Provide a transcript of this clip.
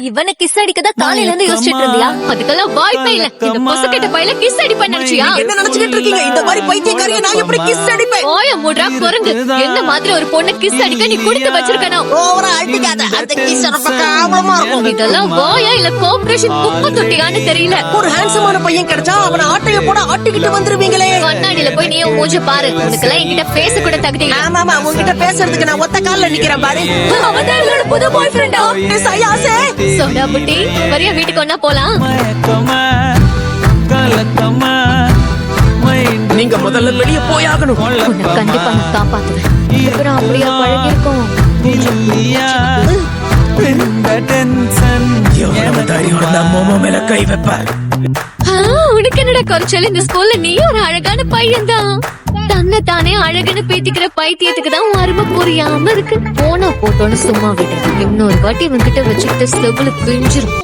இவனை கிஸ் அடிக்கதான் காலையில இருந்து யோசிச்சுட்டு இருந்தியா? அதுக்கெல்லாம் வாய்ப்பே இல்ல. இந்த பொசுக்கிட்ட பையில கிஸ் அடிப்பேன் நினைச்சியா? என்ன நினைச்சுக்கிட்டு இருக்கீங்க? இந்த மாதிரி பைத்தியக்காரியை நான் எப்படி கிஸ் அடிப்பேன்? ஓய மூடா குரங்கு. என்ன மாதிரி ஒரு பொண்ணு கிஸ் அடிக்க நீ குடுத்து வச்சிருக்கணும். ஓவரா அடிக்காத. அந்த கிஸ் ரொம்ப கேவலமா இருக்கும். இதெல்லாம் வாயா இல்ல கோஆபரேஷன் குப்பை தொட்டியான்னு தெரியல. ஒரு ஹேண்ட்ஸமான பையன் கிடைச்சா அவனை ஆட்டைய போட ஆட்டிக்கிட்டு வந்துருவீங்களே. கண்ணாடியில போய் நீ மூஞ்ச பாரு. உனக்கெல்லாம் என்கிட்ட பேச கூட தகுதி இல்ல. ஆமாமா, உங்ககிட்ட பேசுறதுக்கு நான் ஒத்த கால்ல நிக்கிறேன் பாரு. அவன் தான் என்னோட புது பாய் ஃப்ரெண்டா. சயாசே சோடா புட்டி, வரியா வீட்டுக்கு ஒண்ணா போலாம். நீங்க முதல்ல வெளியே போயாகணும். உன்னை கண்டிப்பா நான் காப்பாத்துவேன். அப்புறம் அப்படியா பழகி இருக்கோம். கை வைப்பார். உனக்கு என்னடா குறைச்சல்? இந்த ஸ்கூல்ல நீ ஒரு அழகான பையன் தான். தன்னை தானே அழகுன்னு பேத்திக்கிற பைத்தியத்துக்கு தான் அருமை புரியாம இருக்கு. போனா போட்டோன்னு சும்மா விட இன்னொரு வாட்டி இவன்கிட்ட வச்சுக்கிட்டு செவ்வளவு பிஞ்சிரும்.